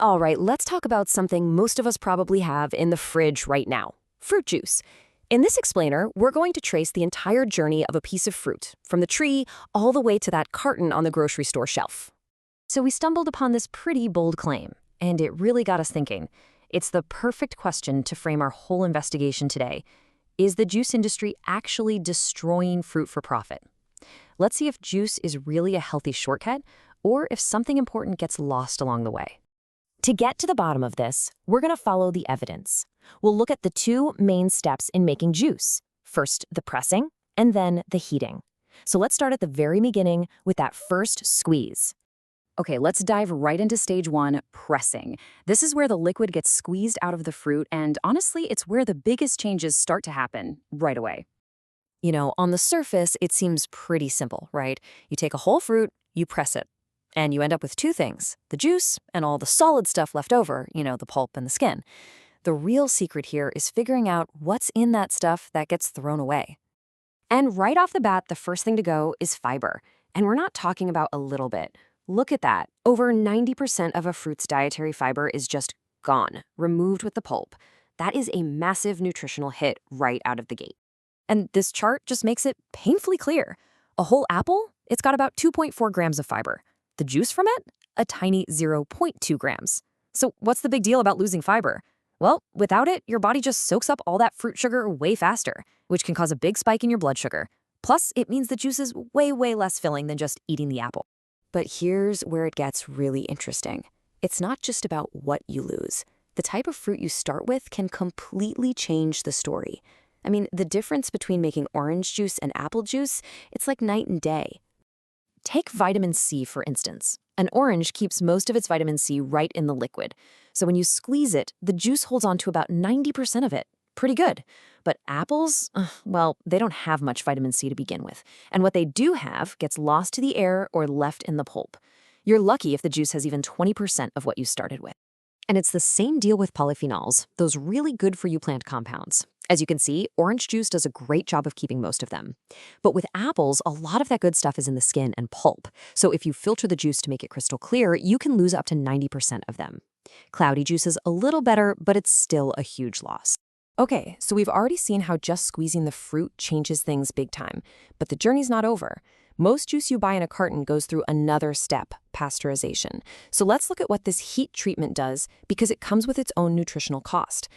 All right, let's talk about something most of us probably have in the fridge right now: fruit juice. In this explainer, we're going to trace the entire journey of a piece of fruit, from the tree all the way to that carton on the grocery store shelf. So we stumbled upon this pretty bold claim, and it really got us thinking. It's the perfect question to frame our whole investigation today. Is the juice industry actually destroying fruit for profit? Let's see if juice is really a healthy shortcut, or if something important gets lost along the way. To get to the bottom of this, we're going to follow the evidence. We'll look at the two main steps in making juice. First, the pressing, and then the heating. So let's start at the very beginning with that first squeeze. Okay, let's dive right into stage one, pressing. This is where the liquid gets squeezed out of the fruit, and honestly, it's where the biggest changes start to happen right away. You know, on the surface, it seems pretty simple, right? You take a whole fruit, you press it, and you end up with two things: the juice and all the solid stuff left over, the pulp and the skin. The real secret here is figuring out what's in that stuff that gets thrown away. And right off the bat, the first thing to go is fiber. And we're not talking about a little bit. Look at that. Over 90% of a fruit's dietary fiber is just gone, removed with the pulp. That is a massive nutritional hit right out of the gate. And this chart just makes it painfully clear. A whole apple, it's got about 2.4 grams of fiber. The juice from it? A tiny 0.2 grams. So what's the big deal about losing fiber? Well, without it, your body just soaks up all that fruit sugar way faster, which can cause a big spike in your blood sugar. Plus, it means the juice is way less filling than just eating the apple. But here's where it gets really interesting. It's not just about what you lose. The type of fruit you start with can completely change the story. I mean, the difference between making orange juice and apple juice, it's like night and day. Take vitamin C, for instance. An orange keeps most of its vitamin C right in the liquid. So when you squeeze it, the juice holds on to about 90% of it. Pretty good. But apples, well, they don't have much vitamin C to begin with. And what they do have gets lost to the air or left in the pulp. You're lucky if the juice has even 20% of what you started with. And it's the same deal with polyphenols, those really good-for-you plant compounds. As you can see, orange juice does a great job of keeping most of them. But with apples, a lot of that good stuff is in the skin and pulp. So if you filter the juice to make it crystal clear, you can lose up to 90% of them. Cloudy juice is a little better, but it's still a huge loss. Okay, so we've already seen how just squeezing the fruit changes things big time. But the journey's not over. Most juice you buy in a carton goes through another step, pasteurization. So let's look at what this heat treatment does, because it comes with its own nutritional cost.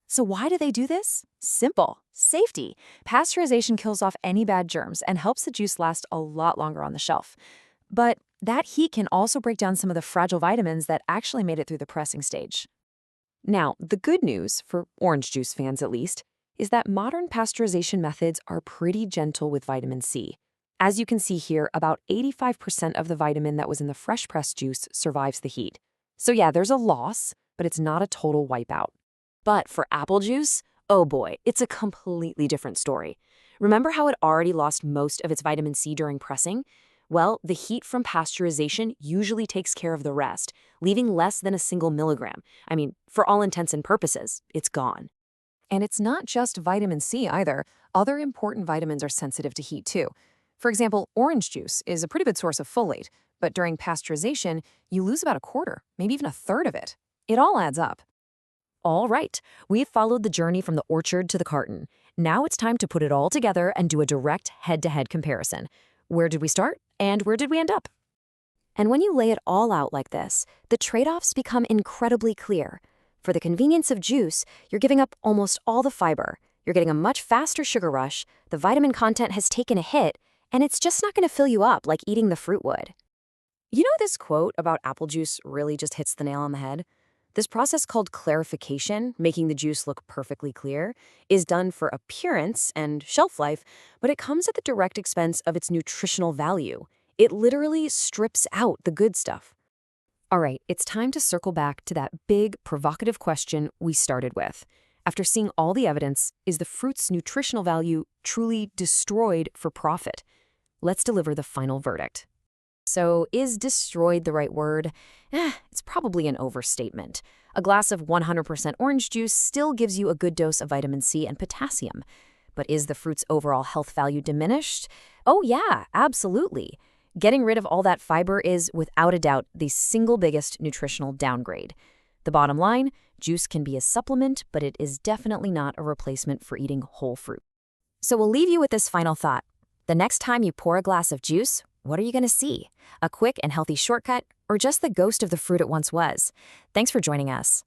So why do they do this? Simple. Safety. Pasteurization kills off any bad germs and helps the juice last a lot longer on the shelf. But that heat can also break down some of the fragile vitamins that actually made it through the pressing stage. Now, the good news, for orange juice fans at least, is that modern pasteurization methods are pretty gentle with vitamin C. As you can see here, about 85% of the vitamin that was in the fresh pressed juice survives the heat. So yeah, there's a loss, but it's not a total wipeout. But for apple juice, oh boy, it's a completely different story. Remember how it already lost most of its vitamin C during pressing? Well, the heat from pasteurization usually takes care of the rest, leaving less than a single milligram. I mean, for all intents and purposes, it's gone. And it's not just vitamin C either. Other important vitamins are sensitive to heat too. For example, orange juice is a pretty good source of folate, but during pasteurization, you lose about a quarter, maybe even a third of it. It all adds up. All right, we've followed the journey from the orchard to the carton. Now it's time to put it all together and do a direct head-to-head comparison. Where did we start, and where did we end up? And when you lay it all out like this, the trade-offs become incredibly clear. For the convenience of juice, you're giving up almost all the fiber. You're getting a much faster sugar rush, the vitamin content has taken a hit, and it's just not going to fill you up like eating the fruit would. You know, this quote about apple juice really just hits the nail on the head? This process called clarification, making the juice look perfectly clear, is done for appearance and shelf life, but it comes at the direct expense of its nutritional value. It literally strips out the good stuff. All right, it's time to circle back to that big, provocative question we started with. After seeing all the evidence, is the fruit's nutritional value truly destroyed for profit? Let's deliver the final verdict. So, is destroyed the right word? It's probably an overstatement. A glass of 100% orange juice still gives you a good dose of vitamin C and potassium. But is the fruit's overall health value diminished? Oh yeah, absolutely. Getting rid of all that fiber is, without a doubt, the single biggest nutritional downgrade. The bottom line, juice can be a supplement, but it is definitely not a replacement for eating whole fruit. So we'll leave you with this final thought. The next time you pour a glass of juice, what are you going to see? A quick and healthy shortcut, or just the ghost of the fruit it once was? Thanks for joining us.